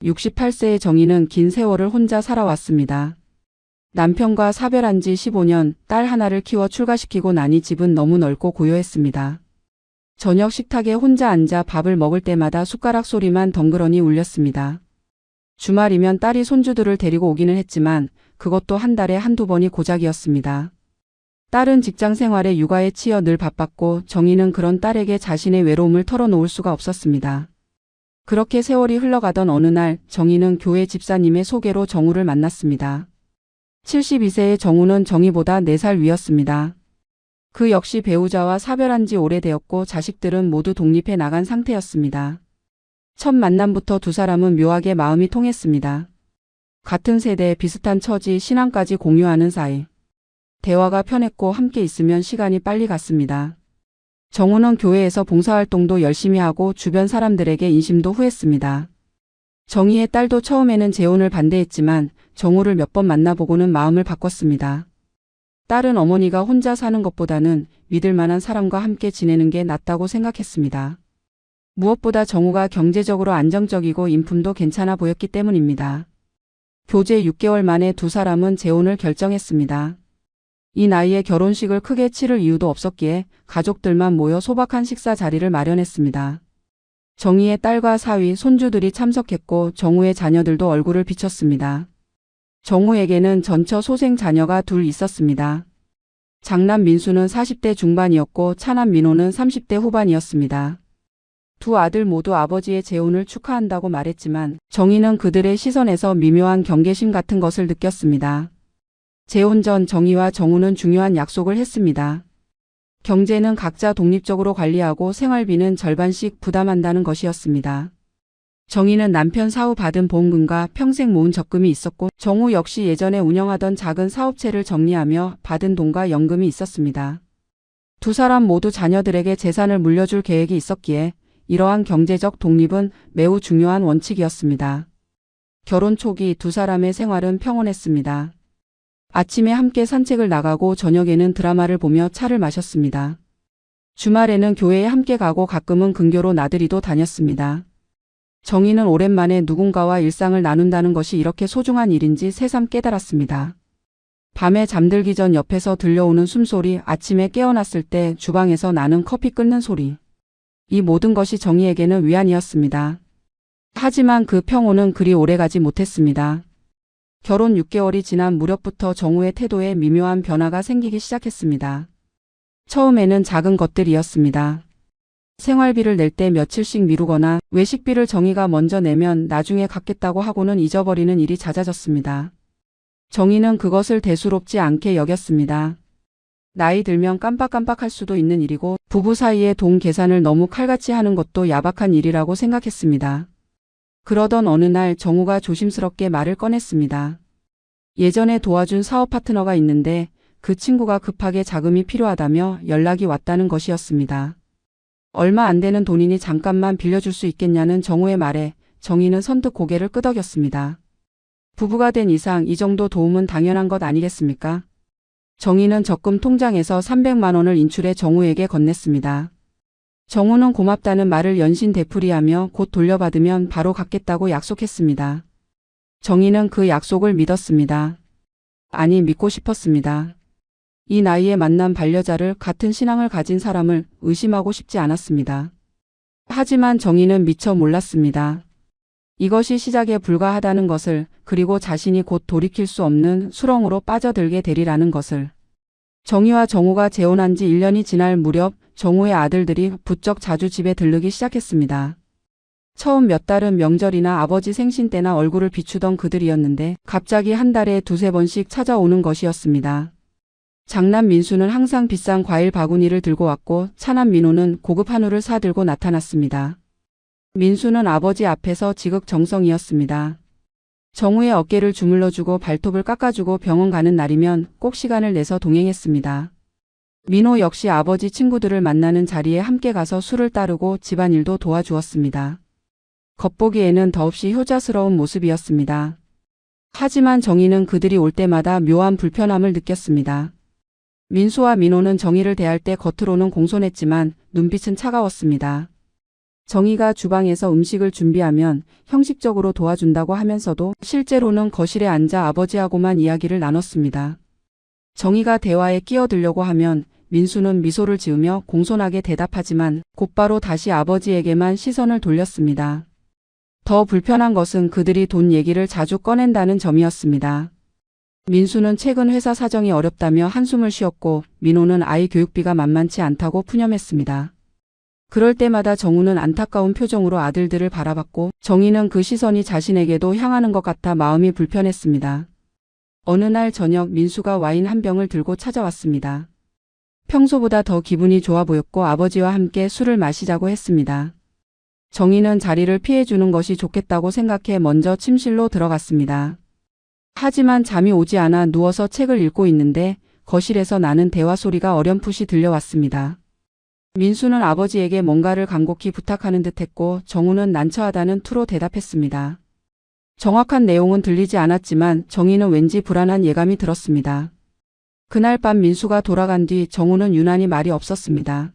68세의 정희는 긴 세월을 혼자 살아왔습니다. 남편과 사별한 지 15년, 딸 하나를 키워 출가시키고 나니 집은 너무 넓고 고요했습니다. 저녁 식탁에 혼자 앉아 밥을 먹을 때마다 숟가락 소리만 덩그러니 울렸습니다. 주말이면 딸이 손주들을 데리고 오기는 했지만 그것도 한 달에 한두 번이 고작이었습니다. 딸은 직장 생활에 육아에 치여 늘 바빴고 정희는 그런 딸에게 자신의 외로움을 털어놓을 수가 없었습니다. 그렇게 세월이 흘러가던 어느 날 정희는 교회 집사님의 소개로 정우를 만났습니다. 72세의 정우는 정희보다 4살 위였습니다. 그 역시 배우자와 사별한 지 오래되었고 자식들은 모두 독립해 나간 상태였습니다. 첫 만남부터 두 사람은 묘하게 마음이 통했습니다. 같은 세대, 비슷한 처지, 신앙까지 공유하는 사이. 대화가 편했고 함께 있으면 시간이 빨리 갔습니다. 정우는 교회에서 봉사활동도 열심히 하고 주변 사람들에게 인심도 후했습니다. 정희의 딸도 처음에는 재혼을 반대했지만 정우를 몇 번 만나보고는 마음을 바꿨습니다. 딸은 어머니가 혼자 사는 것보다는 믿을 만한 사람과 함께 지내는 게 낫다고 생각했습니다. 무엇보다 정우가 경제적으로 안정적이고 인품도 괜찮아 보였기 때문입니다. 교제 6개월 만에 두 사람은 재혼을 결정했습니다. 이 나이에 결혼식을 크게 치를 이유도 없었기에 가족들만 모여 소박한 식사 자리를 마련했습니다. 정희의 딸과 사위, 손주들이 참석했고 정우의 자녀들도 얼굴을 비췄습니다. 정우에게는 전처 소생 자녀가 둘 있었습니다. 장남 민수는 40대 중반이었고 차남 민호는 30대 후반이었습니다. 두 아들 모두 아버지의 재혼을 축하한다고 말했지만 정희는 그들의 시선에서 미묘한 경계심 같은 것을 느꼈습니다. 재혼 전 정희와 정우는 중요한 약속을 했습니다. 경제는 각자 독립적으로 관리하고 생활비는 절반씩 부담한다는 것이었습니다. 정희는 남편 사후 받은 보험금과 평생 모은 적금이 있었고 정우 역시 예전에 운영하던 작은 사업체를 정리하며 받은 돈과 연금이 있었습니다. 두 사람 모두 자녀들에게 재산을 물려줄 계획이 있었기에 이러한 경제적 독립은 매우 중요한 원칙이었습니다. 결혼 초기 두 사람의 생활은 평온했습니다. 아침에 함께 산책을 나가고 저녁에는 드라마를 보며 차를 마셨습니다. 주말에는 교회에 함께 가고 가끔은 근교로 나들이도 다녔습니다. 정희는 오랜만에 누군가와 일상을 나눈다는 것이 이렇게 소중한 일인지 새삼 깨달았습니다. 밤에 잠들기 전 옆에서 들려오는 숨소리, 아침에 깨어났을 때 주방에서 나는 커피 끓는 소리. 이 모든 것이 정희에게는 위안이었습니다. 하지만 그 평온은 그리 오래가지 못했습니다. 결혼 6개월이 지난 무렵부터 정우의 태도에 미묘한 변화가 생기기 시작했습니다. 처음에는 작은 것들이었습니다. 생활비를 낼 때 며칠씩 미루거나 외식비를 정희가 먼저 내면 나중에 갚겠다고 하고는 잊어버리는 일이 잦아졌습니다. 정희는 그것을 대수롭지 않게 여겼습니다. 나이 들면 깜빡깜빡할 수도 있는 일이고 부부 사이에 돈 계산을 너무 칼같이 하는 것도 야박한 일이라고 생각했습니다. 그러던 어느 날 정우가 조심스럽게 말을 꺼냈습니다. 예전에 도와준 사업 파트너가 있는데 그 친구가 급하게 자금이 필요하다며 연락이 왔다는 것이었습니다. 얼마 안 되는 돈이니 잠깐만 빌려줄 수 있겠냐는 정우의 말에 정희는 선뜻 고개를 끄덕였습니다. 부부가 된 이상 이 정도 도움은 당연한 것 아니겠습니까? 정희는 적금 통장에서 300만 원을 인출해 정우에게 건넸습니다. 정우는 고맙다는 말을 연신 되풀이하며 곧 돌려받으면 바로 갚겠다고 약속했습니다. 정희는 그 약속을 믿었습니다. 아니, 믿고 싶었습니다. 이 나이에 만난 반려자를, 같은 신앙을 가진 사람을 의심하고 싶지 않았습니다. 하지만 정희는 미처 몰랐습니다. 이것이 시작에 불과하다는 것을, 그리고 자신이 곧 돌이킬 수 없는 수렁으로 빠져들게 되리라는 것을. 정희와 정우가 재혼한 지 1년이 지날 무렵 정우의 아들들이 부쩍 자주 집에 들르기 시작했습니다. 처음 몇 달은 명절이나 아버지 생신 때나 얼굴을 비추던 그들이었는데 갑자기 한 달에 두세 번씩 찾아오는 것이었습니다. 장남 민수는 항상 비싼 과일 바구니를 들고 왔고 차남 민호는 고급 한우를 사들고 나타났습니다. 민수는 아버지 앞에서 지극정성이었습니다. 정우의 어깨를 주물러주고 발톱을 깎아주고 병원 가는 날이면 꼭 시간을 내서 동행했습니다. 민호 역시 아버지 친구들을 만나는 자리에 함께 가서 술을 따르고 집안일도 도와주었습니다. 겉보기에는 더없이 효자스러운 모습이었습니다. 하지만 정희는 그들이 올 때마다 묘한 불편함을 느꼈습니다. 민수와 민호는 정희를 대할 때 겉으로는 공손했지만 눈빛은 차가웠습니다. 정희가 주방에서 음식을 준비하면 형식적으로 도와준다고 하면서도 실제로는 거실에 앉아 아버지하고만 이야기를 나눴습니다. 정희가 대화에 끼어들려고 하면 민수는 미소를 지으며 공손하게 대답하지만 곧바로 다시 아버지에게만 시선을 돌렸습니다. 더 불편한 것은 그들이 돈 얘기를 자주 꺼낸다는 점이었습니다. 민수는 최근 회사 사정이 어렵다며 한숨을 쉬었고 민호는 아이 교육비가 만만치 않다고 푸념했습니다. 그럴 때마다 정우는 안타까운 표정으로 아들들을 바라봤고 정희는 그 시선이 자신에게도 향하는 것 같아 마음이 불편했습니다. 어느 날 저녁 민수가 와인 한 병을 들고 찾아왔습니다. 평소보다 더 기분이 좋아 보였고 아버지와 함께 술을 마시자고 했습니다. 정희는 자리를 피해주는 것이 좋겠다고 생각해 먼저 침실로 들어갔습니다. 하지만 잠이 오지 않아 누워서 책을 읽고 있는데 거실에서 나는 대화 소리가 어렴풋이 들려왔습니다. 민수는 아버지에게 뭔가를 간곡히 부탁하는 듯했고 정우는 난처하다는 투로 대답했습니다. 정확한 내용은 들리지 않았지만 정희는 왠지 불안한 예감이 들었습니다. 그날 밤 민수가 돌아간 뒤 정우는 유난히 말이 없었습니다.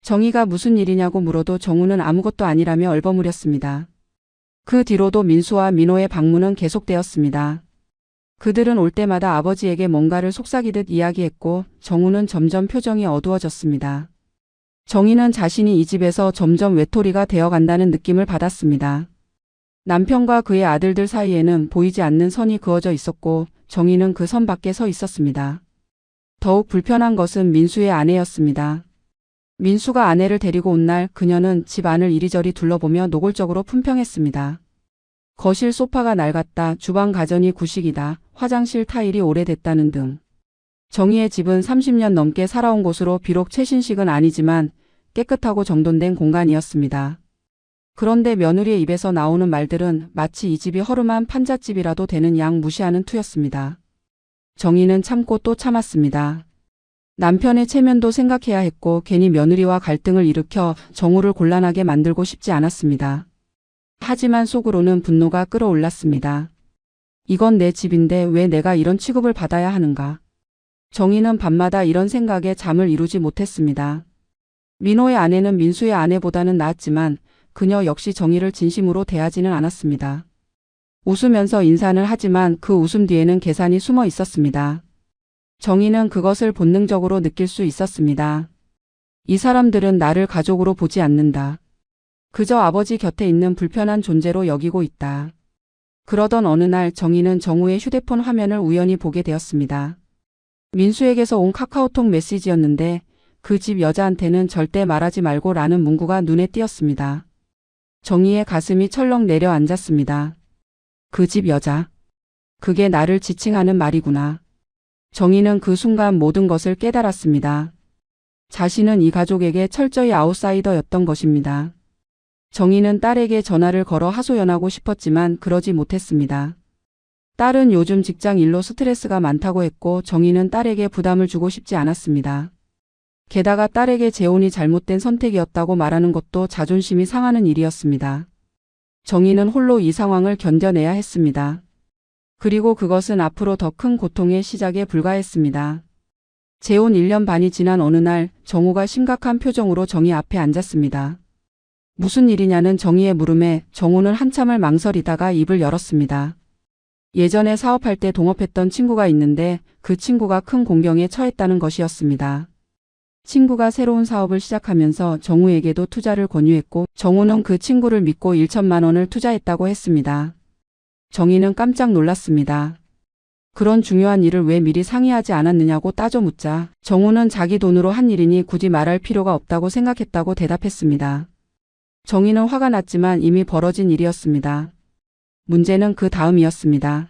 정희가 무슨 일이냐고 물어도 정우는 아무것도 아니라며 얼버무렸습니다. 그 뒤로도 민수와 민호의 방문은 계속되었습니다. 그들은 올 때마다 아버지에게 뭔가를 속삭이듯 이야기했고 정우는 점점 표정이 어두워졌습니다. 정희는 자신이 이 집에서 점점 외톨이가 되어간다는 느낌을 받았습니다. 남편과 그의 아들들 사이에는 보이지 않는 선이 그어져 있었고 정희는 그 선 밖에 서 있었습니다. 더욱 불편한 것은 민수의 아내였습니다. 민수가 아내를 데리고 온 날 그녀는 집 안을 이리저리 둘러보며 노골적으로 품평했습니다. 거실 소파가 낡았다, 주방 가전이 구식이다, 화장실 타일이 오래됐다는 등. 정희의 집은 30년 넘게 살아온 곳으로 비록 최신식은 아니지만 깨끗하고 정돈된 공간이었습니다. 그런데 며느리의 입에서 나오는 말들은 마치 이 집이 허름한 판잣집이라도 되는 양 무시하는 투였습니다. 정희는 참고 또 참았습니다. 남편의 체면도 생각해야 했고 괜히 며느리와 갈등을 일으켜 정우를 곤란하게 만들고 싶지 않았습니다. 하지만 속으로는 분노가 끓어올랐습니다. 이건 내 집인데 왜 내가 이런 취급을 받아야 하는가. 정희는 밤마다 이런 생각에 잠을 이루지 못했습니다. 민호의 아내는 민수의 아내보다는 나았지만 그녀 역시 정희를 진심으로 대하지는 않았습니다. 웃으면서 인사는 하지만 그 웃음 뒤에는 계산이 숨어 있었습니다. 정희는 그것을 본능적으로 느낄 수 있었습니다. 이 사람들은 나를 가족으로 보지 않는다. 그저 아버지 곁에 있는 불편한 존재로 여기고 있다. 그러던 어느 날 정희는 정우의 휴대폰 화면을 우연히 보게 되었습니다. 민수에게서 온 카카오톡 메시지였는데 그 집 여자한테는 절대 말하지 말고 라는 문구가 눈에 띄었습니다. 정희의 가슴이 철렁 내려앉았습니다. 그 집 여자. 그게 나를 지칭하는 말이구나. 정희는 그 순간 모든 것을 깨달았습니다. 자신은 이 가족에게 철저히 아웃사이더였던 것입니다. 정희는 딸에게 전화를 걸어 하소연하고 싶었지만 그러지 못했습니다. 딸은 요즘 직장 일로 스트레스가 많다고 했고 정희는 딸에게 부담을 주고 싶지 않았습니다. 게다가 딸에게 재혼이 잘못된 선택이었다고 말하는 것도 자존심이 상하는 일이었습니다. 정희는 홀로 이 상황을 견뎌내야 했습니다. 그리고 그것은 앞으로 더 큰 고통의 시작에 불과했습니다. 재혼 1년 반이 지난 어느 날 정우가 심각한 표정으로 정희 앞에 앉았습니다. 무슨 일이냐는 정희의 물음에 정우는 한참을 망설이다가 입을 열었습니다. 예전에 사업할 때 동업했던 친구가 있는데 그 친구가 큰 공경에 처했다는 것이었습니다. 친구가 새로운 사업을 시작하면서 정우에게도 투자를 권유했고 정우는 그 친구를 믿고 1천만 원을 투자했다고 했습니다. 정희는 깜짝 놀랐습니다. 그런 중요한 일을 왜 미리 상의하지 않았느냐고 따져 묻자 정우는 자기 돈으로 한 일이니 굳이 말할 필요가 없다고 생각했다고 대답했습니다. 정희는 화가 났지만 이미 벌어진 일이었습니다. 문제는 그 다음이었습니다.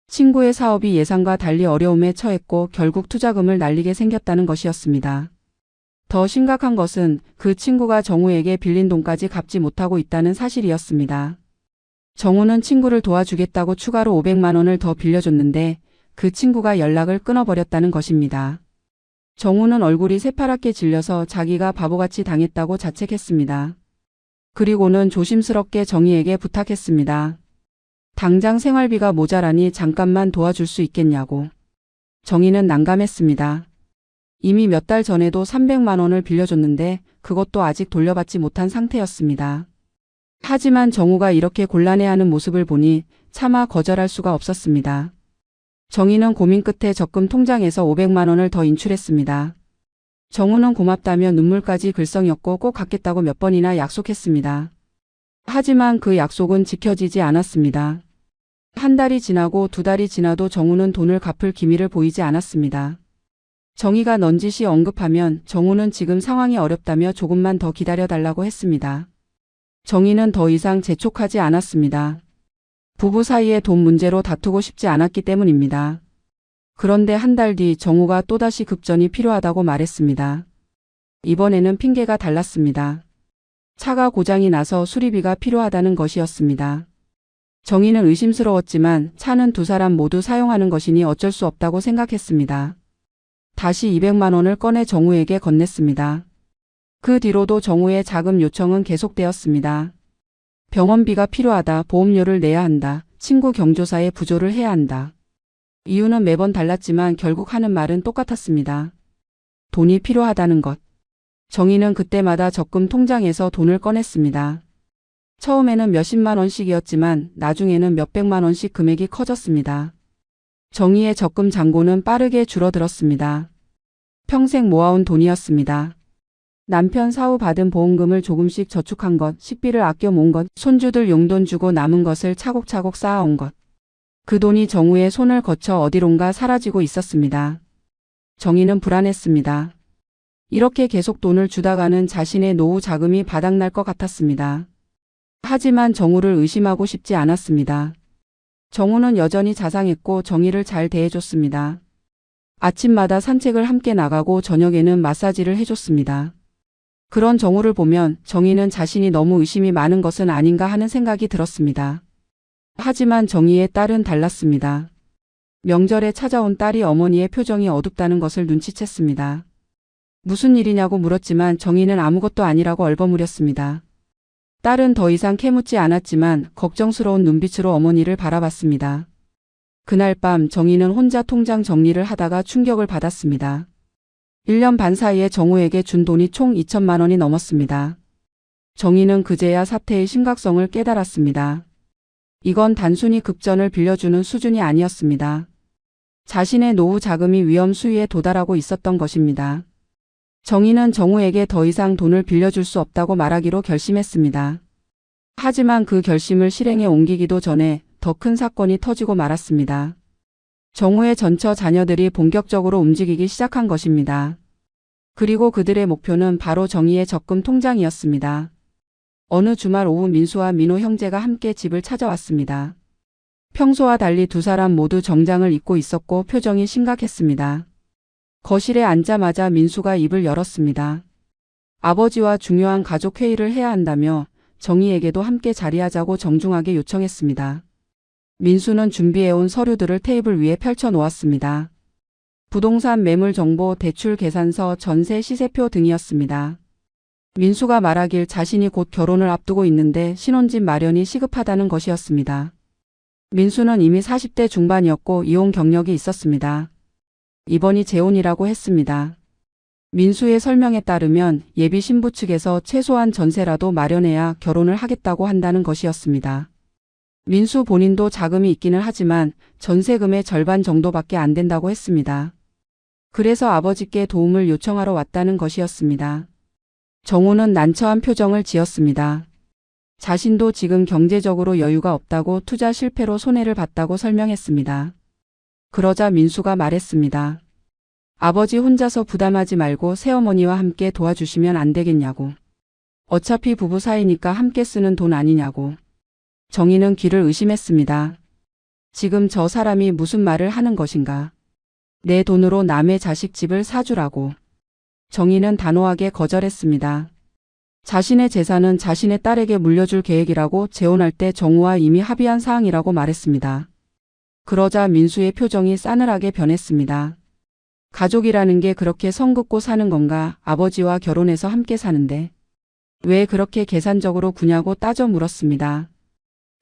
친구의 사업이 예상과 달리 어려움에 처했고 결국 투자금을 날리게 생겼다는 것이었습니다. 더 심각한 것은 그 친구가 정우에게 빌린 돈까지 갚지 못하고 있다는 사실이었습니다. 정우는 친구를 도와주겠다고 추가로 500만 원을 더 빌려줬는데 그 친구가 연락을 끊어버렸다는 것입니다. 정우는 얼굴이 새파랗게 질려서 자기가 바보같이 당했다고 자책했습니다. 그리고는 조심스럽게 정희에게 부탁했습니다. 당장 생활비가 모자라니 잠깐만 도와줄 수 있겠냐고. 정희는 난감했습니다. 이미 몇 달 전에도 300만 원을 빌려줬는데 그것도 아직 돌려받지 못한 상태였습니다. 하지만 정우가 이렇게 곤란해하는 모습을 보니 차마 거절할 수가 없었습니다. 정희는 고민 끝에 적금 통장에서 500만 원을 더 인출했습니다. 정우는 고맙다며 눈물까지 글썽였고 꼭 갚겠다고 몇 번이나 약속했습니다. 하지만 그 약속은 지켜지지 않았습니다. 한 달이 지나고 두 달이 지나도 정우는 돈을 갚을 기미를 보이지 않았습니다. 정희가 넌지시 언급하면 정우는 지금 상황이 어렵다며 조금만 더 기다려달라고 했습니다. 정희는 더 이상 재촉하지 않았습니다. 부부 사이의 돈 문제로 다투고 싶지 않았기 때문입니다. 그런데 한 달 뒤 정우가 또다시 급전이 필요하다고 말했습니다. 이번에는 핑계가 달랐습니다. 차가 고장이 나서 수리비가 필요하다는 것이었습니다. 정희는 의심스러웠지만 차는 두 사람 모두 사용하는 것이니 어쩔 수 없다고 생각했습니다. 다시 200만 원을 꺼내 정우에게 건넸습니다. 그 뒤로도 정우의 자금 요청은 계속되었습니다. 병원비가 필요하다, 보험료를 내야 한다, 친구 경조사에 부조를 해야 한다. 이유는 매번 달랐지만 결국 하는 말은 똑같았습니다. 돈이 필요하다는 것. 정희는 그때마다 적금 통장에서 돈을 꺼냈습니다. 처음에는 몇십만 원씩이었지만 나중에는 몇백만 원씩 금액이 커졌습니다. 정희의 적금 잔고는 빠르게 줄어들었습니다. 평생 모아온 돈이었습니다. 남편 사후 받은 보험금을 조금씩 저축한 것, 식비를 아껴 모은 것, 손주들 용돈 주고 남은 것을 차곡차곡 쌓아온 것. 그 돈이 정우의 손을 거쳐 어디론가 사라지고 있었습니다. 정희는 불안했습니다. 이렇게 계속 돈을 주다가는 자신의 노후 자금이 바닥날 것 같았습니다. 하지만 정우를 의심하고 싶지 않았습니다. 정우는 여전히 자상했고 정희를 잘 대해줬습니다. 아침마다 산책을 함께 나가고 저녁에는 마사지를 해줬습니다. 그런 정우를 보면 정희는 자신이 너무 의심이 많은 것은 아닌가 하는 생각이 들었습니다. 하지만 정희의 딸은 달랐습니다. 명절에 찾아온 딸이 어머니의 표정이 어둡다는 것을 눈치챘습니다. 무슨 일이냐고 물었지만 정희는 아무것도 아니라고 얼버무렸습니다. 딸은 더 이상 캐묻지 않았지만 걱정스러운 눈빛으로 어머니를 바라봤습니다. 그날 밤 정희는 혼자 통장 정리를 하다가 충격을 받았습니다. 1년 반 사이에 정우에게 준 돈이 총 2천만 원이 넘었습니다. 정희는 그제야 사태의 심각성을 깨달았습니다. 이건 단순히 급전을 빌려주는 수준이 아니었습니다. 자신의 노후 자금이 위험 수위에 도달하고 있었던 것입니다. 정희는 정우에게 더 이상 돈을 빌려줄 수 없다고 말하기로 결심했습니다. 하지만 그 결심을 실행에 옮기기도 전에 더 큰 사건이 터지고 말았습니다. 정우의 전처 자녀들이 본격적으로 움직이기 시작한 것입니다. 그리고 그들의 목표는 바로 정희의 적금 통장이었습니다. 어느 주말 오후 민수와 민호 형제가 함께 집을 찾아왔습니다. 평소와 달리 두 사람 모두 정장을 입고 있었고 표정이 심각했습니다. 거실에 앉자마자 민수가 입을 열었습니다. 아버지와 중요한 가족 회의를 해야 한다며 정희에게도 함께 자리하자고 정중하게 요청했습니다. 민수는 준비해온 서류들을 테이블 위에 펼쳐 놓았습니다. 부동산 매물 정보, 대출 계산서, 전세 시세표 등이었습니다. 민수가 말하길 자신이 곧 결혼을 앞두고 있는데 신혼집 마련이 시급하다는 것이었습니다. 민수는 이미 40대 중반이었고 이혼 경력이 있었습니다. 이번이 재혼이라고 했습니다. 민수의 설명에 따르면 예비 신부 측에서 최소한 전세라도 마련해야 결혼을 하겠다고 한다는 것이었습니다. 민수 본인도 자금이 있기는 하지만 전세금의 절반 정도밖에 안 된다고 했습니다. 그래서 아버지께 도움을 요청하러 왔다는 것이었습니다. 정우는 난처한 표정을 지었습니다. 자신도 지금 경제적으로 여유가 없다고 투자 실패로 손해를 봤다고 설명했습니다. 그러자 민수가 말했습니다. 아버지 혼자서 부담하지 말고 새어머니와 함께 도와주시면 안 되겠냐고. 어차피 부부 사이니까 함께 쓰는 돈 아니냐고. 정희는 귀를 의심했습니다. 지금 저 사람이 무슨 말을 하는 것인가. 내 돈으로 남의 자식 집을 사주라고. 정희는 단호하게 거절했습니다. 자신의 재산은 자신의 딸에게 물려줄 계획이라고 재혼할 때 정우와 이미 합의한 사항이라고 말했습니다. 그러자 민수의 표정이 싸늘하게 변했습니다. 가족이라는 게 그렇게 성 긋고 사는 건가? 아버지와 결혼해서 함께 사는데 왜 그렇게 계산적으로 구냐고 따져 물었습니다.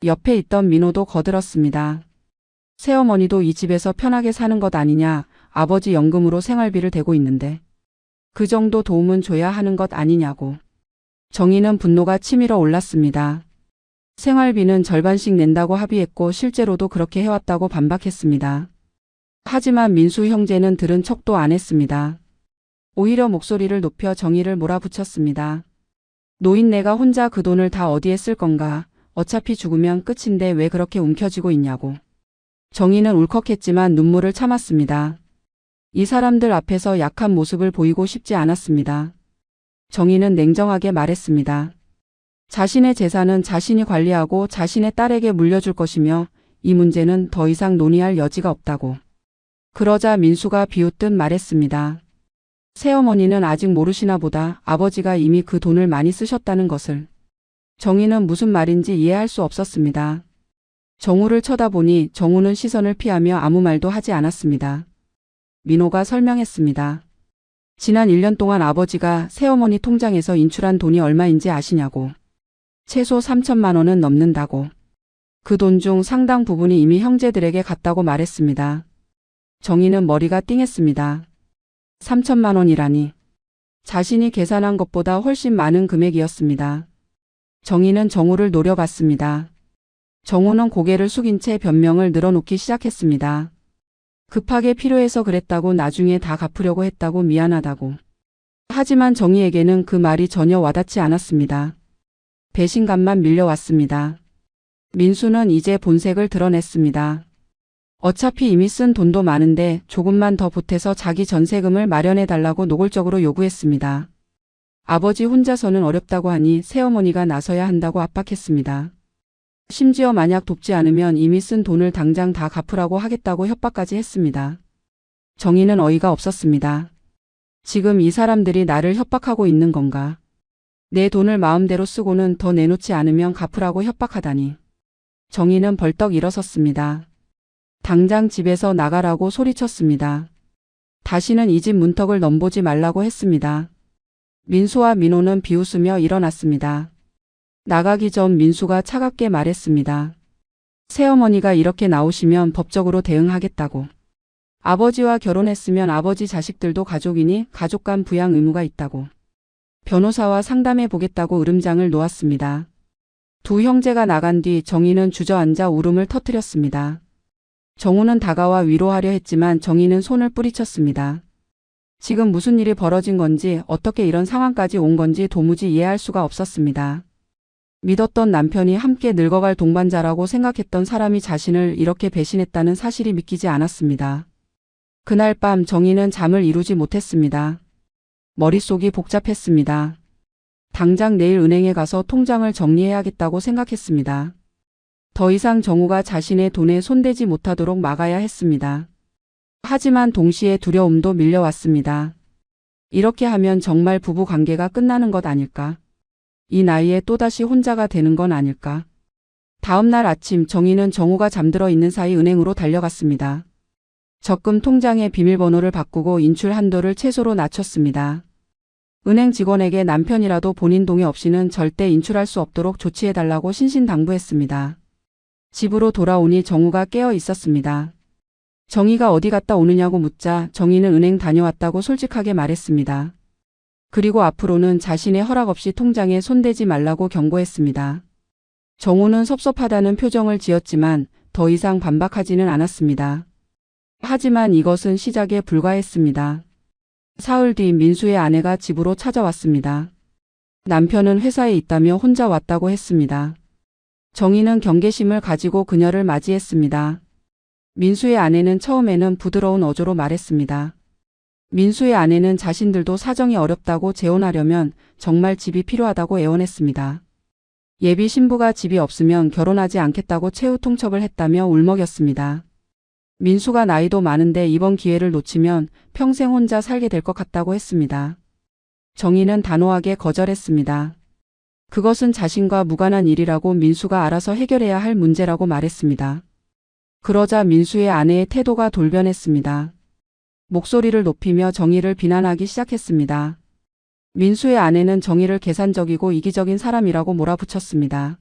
옆에 있던 민호도 거들었습니다. 새어머니도 이 집에서 편하게 사는 것 아니냐? 아버지 연금으로 생활비를 대고 있는데 그 정도 도움은 줘야 하는 것 아니냐고. 정희는 분노가 치밀어 올랐습니다. 생활비는 절반씩 낸다고 합의했고 실제로도 그렇게 해왔다고 반박했습니다. 하지만 민수 형제는 들은 척도 안 했습니다. 오히려 목소리를 높여 정희를 몰아붙였습니다. 노인네가 혼자 그 돈을 다 어디에 쓸 건가? 어차피 죽으면 끝인데 왜 그렇게 움켜쥐고 있냐고. 정희는 울컥했지만 눈물을 참았습니다. 이 사람들 앞에서 약한 모습을 보이고 싶지 않았습니다. 정희는 냉정하게 말했습니다. 자신의 재산은 자신이 관리하고 자신의 딸에게 물려줄 것이며 이 문제는 더 이상 논의할 여지가 없다고. 그러자 민수가 비웃듯 말했습니다. 새어머니는 아직 모르시나 보다. 아버지가 이미 그 돈을 많이 쓰셨다는 것을. 정희는 무슨 말인지 이해할 수 없었습니다. 정우를 쳐다보니 정우는 시선을 피하며 아무 말도 하지 않았습니다. 민호가 설명했습니다. 지난 1년 동안 아버지가 새어머니 통장에서 인출한 돈이 얼마인지 아시냐고. 최소 3천만 원은 넘는다고. 그 돈 중 상당 부분이 이미 형제들에게 갔다고 말했습니다. 정희는 머리가 띵했습니다. 3천만 원이라니. 자신이 계산한 것보다 훨씬 많은 금액이었습니다. 정희는 정우를 노려봤습니다. 정우는 고개를 숙인 채 변명을 늘어놓기 시작했습니다. 급하게 필요해서 그랬다고 나중에 다 갚으려고 했다고 미안하다고. 하지만 정희에게는 그 말이 전혀 와닿지 않았습니다. 배신감만 밀려왔습니다. 민수는 이제 본색을 드러냈습니다. 어차피 이미 쓴 돈도 많은데 조금만 더 보태서 자기 전세금을 마련해달라고 노골적으로 요구했습니다. 아버지 혼자서는 어렵다고 하니 새어머니가 나서야 한다고 압박했습니다. 심지어 만약 돕지 않으면 이미 쓴 돈을 당장 다 갚으라고 하겠다고 협박까지 했습니다. 정희는 어이가 없었습니다. 지금 이 사람들이 나를 협박하고 있는 건가? 내 돈을 마음대로 쓰고는 더 내놓지 않으면 갚으라고 협박하다니. 정희는 벌떡 일어섰습니다. 당장 집에서 나가라고 소리쳤습니다. 다시는 이 집 문턱을 넘보지 말라고 했습니다. 민수와 민호는 비웃으며 일어났습니다. 나가기 전 민수가 차갑게 말했습니다. 새어머니가 이렇게 나오시면 법적으로 대응하겠다고. 아버지와 결혼했으면 아버지 자식들도 가족이니 가족 간 부양 의무가 있다고. 변호사와 상담해 보겠다고 으름장을 놓았습니다. 두 형제가 나간 뒤 정희는 주저앉아 울음을 터뜨렸습니다. 정우는 다가와 위로하려 했지만 정희는 손을 뿌리쳤습니다. 지금 무슨 일이 벌어진 건지 어떻게 이런 상황까지 온 건지 도무지 이해할 수가 없었습니다. 믿었던 남편이 함께 늙어갈 동반자라고 생각했던 사람이 자신을 이렇게 배신했다는 사실이 믿기지 않았습니다. 그날 밤 정희는 잠을 이루지 못했습니다. 머릿속이 복잡했습니다. 당장 내일 은행에 가서 통장을 정리해야겠다고 생각했습니다. 더 이상 정우가 자신의 돈에 손대지 못하도록 막아야 했습니다. 하지만 동시에 두려움도 밀려왔습니다. 이렇게 하면 정말 부부 관계가 끝나는 것 아닐까? 이 나이에 또다시 혼자가 되는 건 아닐까? 다음 날 아침 정희는 정우가 잠들어 있는 사이 은행으로 달려갔습니다. 적금 통장의 비밀번호를 바꾸고 인출 한도를 최소로 낮췄습니다. 은행 직원에게 남편이라도 본인 동의 없이는 절대 인출할 수 없도록 조치해달라고 신신당부했습니다. 집으로 돌아오니 정우가 깨어 있었습니다. 정희가 어디 갔다 오느냐고 묻자 정희는 은행 다녀왔다고 솔직하게 말했습니다. 그리고 앞으로는 자신의 허락 없이 통장에 손대지 말라고 경고했습니다. 정우는 섭섭하다는 표정을 지었지만 더 이상 반박하지는 않았습니다. 하지만 이것은 시작에 불과했습니다. 사흘 뒤 민수의 아내가 집으로 찾아왔습니다. 남편은 회사에 있다며 혼자 왔다고 했습니다. 정희는 경계심을 가지고 그녀를 맞이했습니다. 민수의 아내는 처음에는 부드러운 어조로 말했습니다. 민수의 아내는 자신들도 사정이 어렵다고 재혼하려면 정말 집이 필요하다고 애원했습니다. 예비 신부가 집이 없으면 결혼하지 않겠다고 최후 통첩을 했다며 울먹였습니다. 민수가 나이도 많은데 이번 기회를 놓치면 평생 혼자 살게 될 것 같다고 했습니다. 정희는 단호하게 거절했습니다. 그것은 자신과 무관한 일이라고 민수가 알아서 해결해야 할 문제라고 말했습니다. 그러자 민수의 아내의 태도가 돌변했습니다. 목소리를 높이며 정희를 비난하기 시작했습니다. 민수의 아내는 정희를 계산적이고 이기적인 사람이라고 몰아붙였습니다.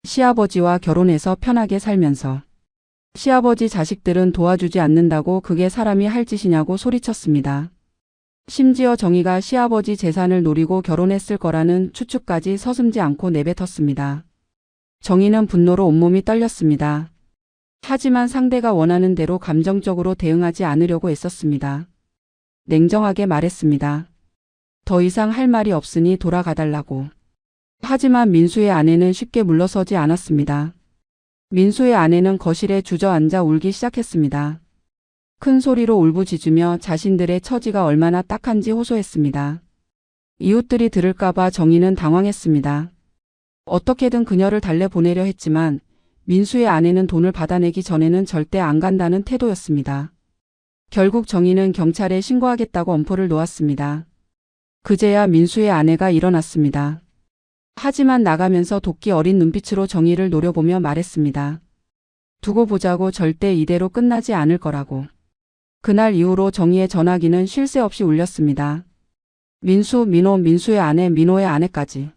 시아버지와 결혼해서 편하게 살면서 시아버지 자식들은 도와주지 않는다고 그게 사람이 할 짓이냐고 소리쳤습니다. 심지어 정희가 시아버지 재산을 노리고 결혼했을 거라는 추측까지 서슴지 않고 내뱉었습니다. 정희는 분노로 온몸이 떨렸습니다. 하지만 상대가 원하는 대로 감정적으로 대응하지 않으려고 애썼습니다. 냉정하게 말했습니다. 더 이상 할 말이 없으니 돌아가달라고. 하지만 민수의 아내는 쉽게 물러서지 않았습니다. 민수의 아내는 거실에 주저앉아 울기 시작했습니다. 큰 소리로 울부짖으며 자신들의 처지가 얼마나 딱한지 호소했습니다. 이웃들이 들을까봐 정희는 당황했습니다. 어떻게든 그녀를 달래보내려 했지만 민수의 아내는 돈을 받아내기 전에는 절대 안 간다는 태도였습니다. 결국 정희는 경찰에 신고하겠다고 엄포를 놓았습니다. 그제야 민수의 아내가 일어났습니다. 하지만 나가면서 도끼 어린 눈빛으로 정희를 노려보며 말했습니다. 두고 보자고, 절대 이대로 끝나지 않을 거라고. 그날 이후로 정희의 전화기는 쉴 새 없이 울렸습니다. 민수, 민호, 민수의 아내, 민호의 아내까지.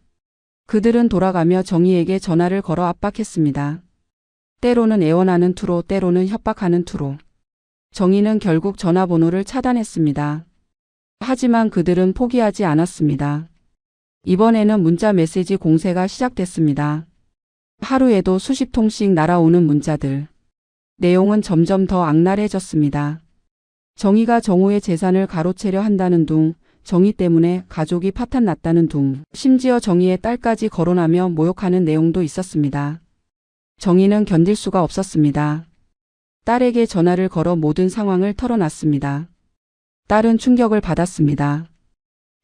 그들은 돌아가며 정희에게 전화를 걸어 압박했습니다. 때로는 애원하는 투로, 때로는 협박하는 투로. 정희는 결국 전화번호를 차단했습니다. 하지만 그들은 포기하지 않았습니다. 이번에는 문자 메시지 공세가 시작됐습니다. 하루에도 수십 통씩 날아오는 문자들. 내용은 점점 더 악랄해졌습니다. 정희가 정우의 재산을 가로채려 한다는 둥, 정희 때문에 가족이 파탄났다는 둥, 심지어 정희의 딸까지 거론하며 모욕하는 내용도 있었습니다. 정희는 견딜 수가 없었습니다. 딸에게 전화를 걸어 모든 상황을 털어놨습니다. 딸은 충격을 받았습니다.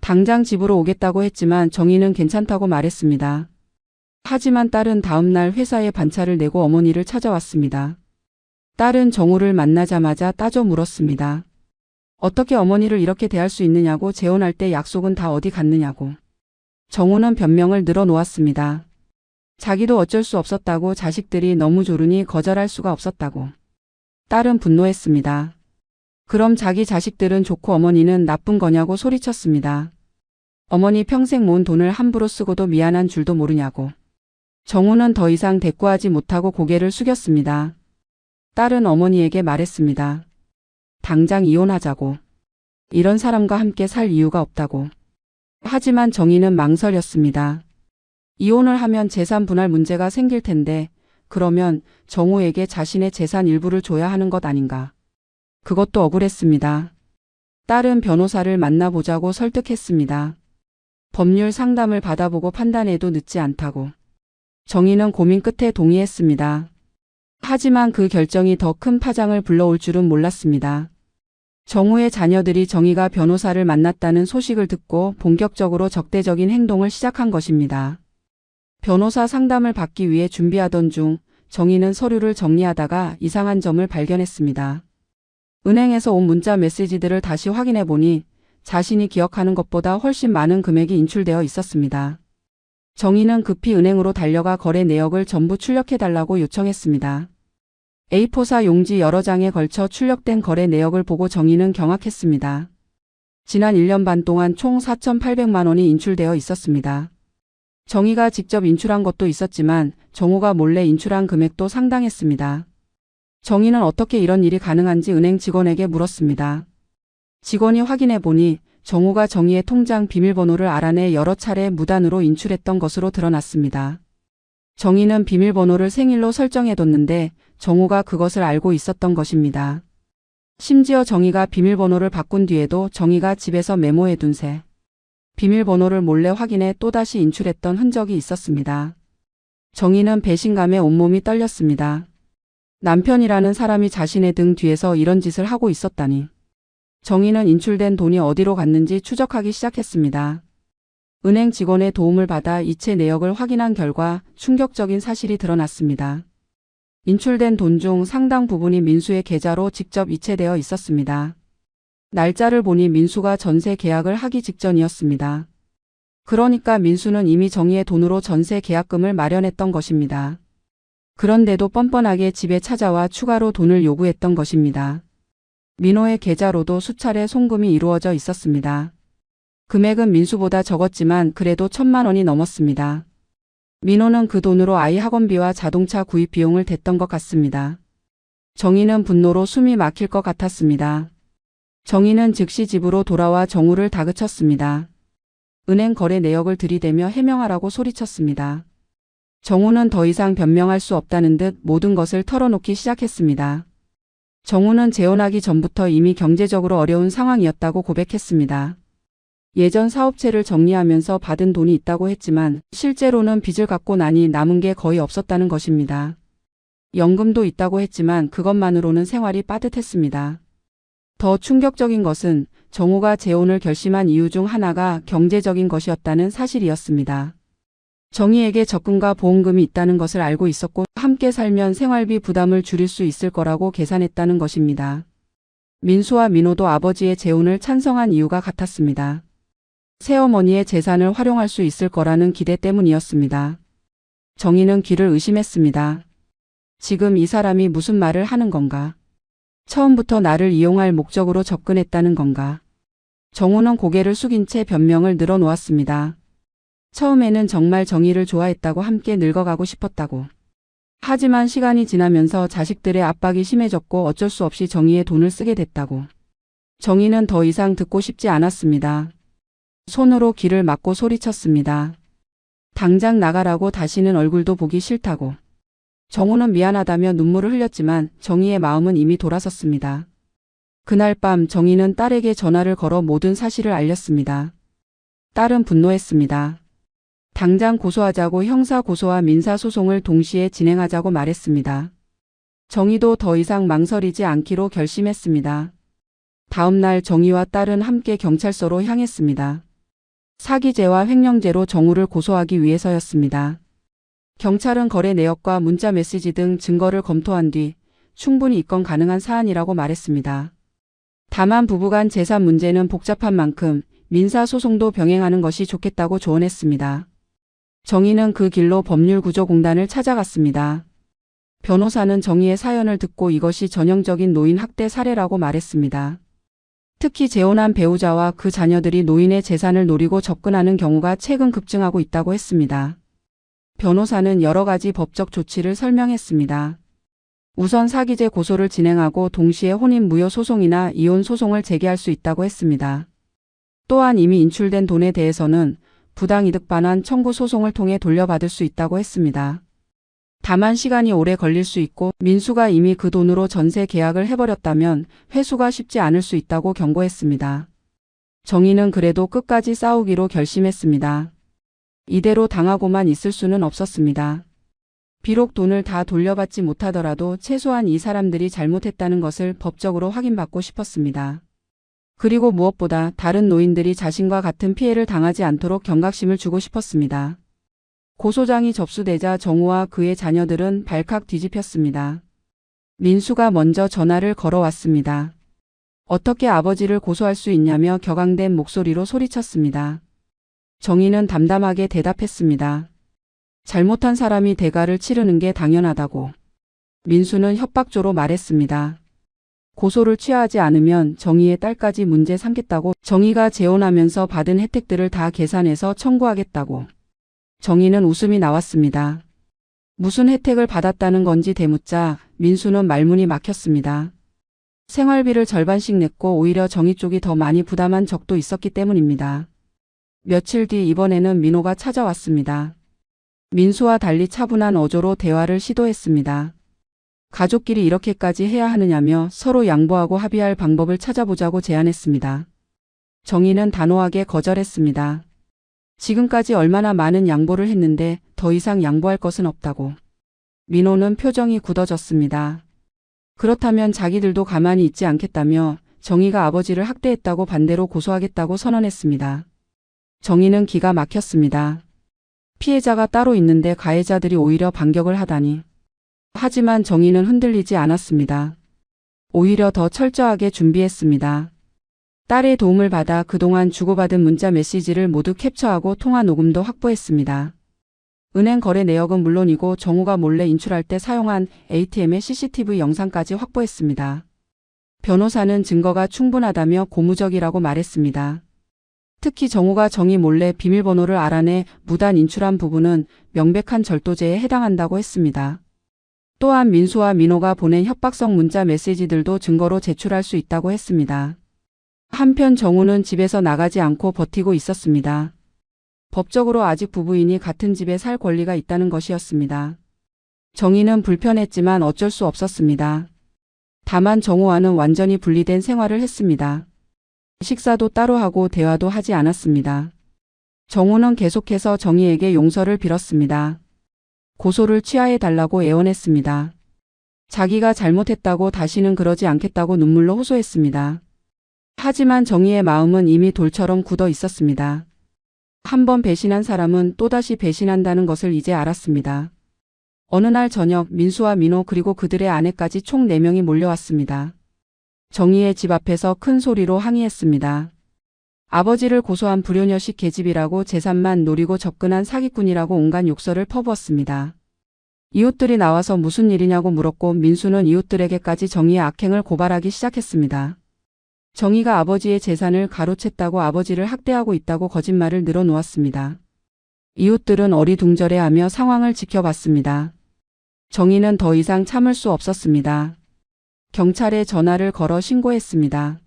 당장 집으로 오겠다고 했지만 정희는 괜찮다고 말했습니다. 하지만 딸은 다음날 회사에 반차를 내고 어머니를 찾아왔습니다. 딸은 정우를 만나자마자 따져 물었습니다. 어떻게 어머니를 이렇게 대할 수 있느냐고, 재혼할 때 약속은 다 어디 갔느냐고. 정우는 변명을 늘어놓았습니다. 자기도 어쩔 수 없었다고, 자식들이 너무 조르니 거절할 수가 없었다고. 딸은 분노했습니다. 그럼 자기 자식들은 좋고 어머니는 나쁜 거냐고 소리쳤습니다. 어머니 평생 모은 돈을 함부로 쓰고도 미안한 줄도 모르냐고. 정우는 더 이상 대꾸하지 못하고 고개를 숙였습니다. 딸은 어머니에게 말했습니다. 당장 이혼하자고. 이런 사람과 함께 살 이유가 없다고. 하지만 정희는 망설였습니다. 이혼을 하면 재산 분할 문제가 생길 텐데 그러면 정우에게 자신의 재산 일부를 줘야 하는 것 아닌가. 그것도 억울했습니다. 딸은 변호사를 만나보자고 설득했습니다. 법률 상담을 받아보고 판단해도 늦지 않다고. 정희는 고민 끝에 동의했습니다. 하지만 그 결정이 더 큰 파장을 불러올 줄은 몰랐습니다. 정우의 자녀들이 정희가 변호사를 만났다는 소식을 듣고 본격적으로 적대적인 행동을 시작한 것입니다. 변호사 상담을 받기 위해 준비하던 중 정희는 서류를 정리하다가 이상한 점을 발견했습니다. 은행에서 온 문자 메시지들을 다시 확인해 보니 자신이 기억하는 것보다 훨씬 많은 금액이 인출되어 있었습니다. 정희는 급히 은행으로 달려가 거래 내역을 전부 출력해달라고 요청했습니다. A4사 용지 여러 장에 걸쳐 출력된 거래 내역을 보고 정희는 경악했습니다. 지난 1년 반 동안 총 4,800만 원이 인출되어 있었습니다. 정희가 직접 인출한 것도 있었지만 정우가 몰래 인출한 금액도 상당했습니다. 정희는 어떻게 이런 일이 가능한지 은행 직원에게 물었습니다. 직원이 확인해 보니 정우가 정희의 통장 비밀번호를 알아내 여러 차례 무단으로 인출했던 것으로 드러났습니다. 정희는 비밀번호를 생일로 설정해뒀는데 정우가 그것을 알고 있었던 것입니다. 심지어 정희가 비밀번호를 바꾼 뒤에도 정희가 집에서 메모해둔 새 비밀번호를 몰래 확인해 또다시 인출했던 흔적이 있었습니다. 정희는 배신감에 온몸이 떨렸습니다. 남편이라는 사람이 자신의 등 뒤에서 이런 짓을 하고 있었다니. 정희는 인출된 돈이 어디로 갔는지 추적하기 시작했습니다. 은행 직원의 도움을 받아 이체 내역을 확인한 결과 충격적인 사실이 드러났습니다. 인출된 돈 중 상당 부분이 민수의 계좌로 직접 이체되어 있었습니다. 날짜를 보니 민수가 전세 계약을 하기 직전이었습니다. 그러니까 민수는 이미 정희의 돈으로 전세 계약금을 마련했던 것입니다. 그런데도 뻔뻔하게 집에 찾아와 추가로 돈을 요구했던 것입니다. 민호의 계좌로도 수차례 송금이 이루어져 있었습니다. 금액은 민수보다 적었지만 그래도 1,000만 원이 넘었습니다. 민호는 그 돈으로 아이 학원비와 자동차 구입 비용을 댔던 것 같습니다. 정희는 분노로 숨이 막힐 것 같았습니다. 정희는 즉시 집으로 돌아와 정우를 다그쳤습니다. 은행 거래 내역을 들이대며 해명하라고 소리쳤습니다. 정우는 더 이상 변명할 수 없다는 듯 모든 것을 털어놓기 시작했습니다. 정우는 재혼하기 전부터 이미 경제적으로 어려운 상황이었다고 고백했습니다. 예전 사업체를 정리하면서 받은 돈이 있다고 했지만 실제로는 빚을 갚고 나니 남은 게 거의 없었다는 것입니다. 연금도 있다고 했지만 그것만으로는 생활이 빠듯했습니다. 더 충격적인 것은 정우가 재혼을 결심한 이유 중 하나가 경제적인 것이었다는 사실이었습니다. 정희에게 적금과 보험금이 있다는 것을 알고 있었고 함께 살면 생활비 부담을 줄일 수 있을 거라고 계산했다는 것입니다. 민수와 민호도 아버지의 재혼을 찬성한 이유가 같았습니다. 새어머니의 재산을 활용할 수 있을 거라는 기대 때문이었습니다. 정희는 귀를 의심했습니다. 지금 이 사람이 무슨 말을 하는 건가? 처음부터 나를 이용할 목적으로 접근했다는 건가? 정우는 고개를 숙인 채 변명을 늘어놓았습니다. 처음에는 정말 정희를 좋아했다고 함께 늙어가고 싶었다고. 하지만 시간이 지나면서 자식들의 압박이 심해졌고 어쩔 수 없이 정희의 돈을 쓰게 됐다고. 정희는 더 이상 듣고 싶지 않았습니다. 손으로 귀를 막고 소리쳤습니다. 당장 나가라고. 다시는 얼굴도 보기 싫다고. 정우는 미안하다며 눈물을 흘렸지만 정희의 마음은 이미 돌아섰습니다. 그날 밤 정희는 딸에게 전화를 걸어 모든 사실을 알렸습니다. 딸은 분노했습니다. 당장 고소하자고 형사고소와 민사소송을 동시에 진행하자고 말했습니다. 정희도 더 이상 망설이지 않기로 결심했습니다. 다음 날 정희와 딸은 함께 경찰서로 향했습니다. 사기죄와 횡령죄로 정우를 고소하기 위해서였습니다. 경찰은 거래 내역과 문자 메시지 등 증거를 검토한 뒤 충분히 입건 가능한 사안이라고 말했습니다. 다만 부부간 재산 문제는 복잡한 만큼 민사소송도 병행하는 것이 좋겠다고 조언했습니다. 정희는 그 길로 법률구조공단을 찾아갔습니다. 변호사는 정희의 사연을 듣고 이것이 전형적인 노인 학대 사례라고 말했습니다. 특히 재혼한 배우자와 그 자녀들이 노인의 재산을 노리고 접근하는 경우가 최근 급증하고 있다고 했습니다. 변호사는 여러 가지 법적 조치를 설명했습니다. 우선 사기죄 고소를 진행하고 동시에 혼인 무효 소송이나 이혼 소송을 제기할 수 있다고 했습니다. 또한 이미 인출된 돈에 대해서는 부당이득 반환 청구 소송을 통해 돌려받을 수 있다고 했습니다. 다만 시간이 오래 걸릴 수 있고 민수가 이미 그 돈으로 전세 계약을 해버렸다면 회수가 쉽지 않을 수 있다고 경고했습니다. 정희는 그래도 끝까지 싸우기로 결심했습니다. 이대로 당하고만 있을 수는 없었습니다. 비록 돈을 다 돌려받지 못하더라도 최소한 이 사람들이 잘못했다는 것을 법적으로 확인받고 싶었습니다. 그리고 무엇보다 다른 노인들이 자신과 같은 피해를 당하지 않도록 경각심을 주고 싶었습니다. 고소장이 접수되자 정우와 그의 자녀들은 발칵 뒤집혔습니다. 민수가 먼저 전화를 걸어왔습니다. 어떻게 아버지를 고소할 수 있냐며 격앙된 목소리로 소리쳤습니다. 정희는 담담하게 대답했습니다. 잘못한 사람이 대가를 치르는 게 당연하다고. 민수는 협박조로 말했습니다. 고소를 취하지 않으면 정희의 딸까지 문제 삼겠다고. 정희가 재혼하면서 받은 혜택들을 다 계산해서 청구하겠다고. 정희는 웃음이 나왔습니다. 무슨 혜택을 받았다는 건지 되묻자 민수는 말문이 막혔습니다. 생활비를 절반씩 냈고 오히려 정희 쪽이 더 많이 부담한 적도 있었기 때문입니다. 며칠 뒤 이번에는 민호가 찾아왔습니다. 민수와 달리 차분한 어조로 대화를 시도했습니다. 가족끼리 이렇게까지 해야 하느냐며 서로 양보하고 합의할 방법을 찾아보자고 제안했습니다. 정희는 단호하게 거절했습니다. 지금까지 얼마나 많은 양보를 했는데 더 이상 양보할 것은 없다고. 민호는 표정이 굳어졌습니다. 그렇다면 자기들도 가만히 있지 않겠다며 정희가 아버지를 학대했다고 반대로 고소하겠다고 선언했습니다. 정희는 기가 막혔습니다. 피해자가 따로 있는데 가해자들이 오히려 반격을 하다니. 하지만 정희는 흔들리지 않았습니다. 오히려 더 철저하게 준비했습니다. 딸의 도움을 받아 그동안 주고받은 문자 메시지를 모두 캡처하고 통화 녹음도 확보했습니다. 은행 거래 내역은 물론이고 정우가 몰래 인출할 때 사용한 ATM의 CCTV 영상까지 확보했습니다. 변호사는 증거가 충분하다며 고무적이라고 말했습니다. 특히 정우가 정희 몰래 비밀번호를 알아내 무단 인출한 부분은 명백한 절도죄에 해당한다고 했습니다. 또한 민수와 민호가 보낸 협박성 문자 메시지들도 증거로 제출할 수 있다고 했습니다. 한편 정우는 집에서 나가지 않고 버티고 있었습니다. 법적으로 아직 부부이니 같은 집에 살 권리가 있다는 것이었습니다. 정희는 불편했지만 어쩔 수 없었습니다. 다만 정우와는 완전히 분리된 생활을 했습니다. 식사도 따로 하고 대화도 하지 않았습니다. 정우는 계속해서 정희에게 용서를 빌었습니다. 고소를 취하해달라고 애원했습니다. 자기가 잘못했다고 다시는 그러지 않겠다고 눈물로 호소했습니다. 하지만 정희의 마음은 이미 돌처럼 굳어 있었습니다. 한 번 배신한 사람은 또다시 배신한다는 것을 이제 알았습니다. 어느 날 저녁 민수와 민호 그리고 그들의 아내까지 총 4명이 몰려왔습니다. 정희의 집 앞에서 큰 소리로 항의했습니다. 아버지를 고소한 불효녀식 계집이라고 재산만 노리고 접근한 사기꾼이라고 온갖 욕설을 퍼부었습니다. 이웃들이 나와서 무슨 일이냐고 물었고 민수는 이웃들에게까지 정희의 악행을 고발하기 시작했습니다. 정희가 아버지의 재산을 가로챘다고 아버지를 학대하고 있다고 거짓말을 늘어놓았습니다. 이웃들은 어리둥절해하며 상황을 지켜봤습니다. 정희는 더 이상 참을 수 없었습니다. 경찰에 전화를 걸어 신고했습니다.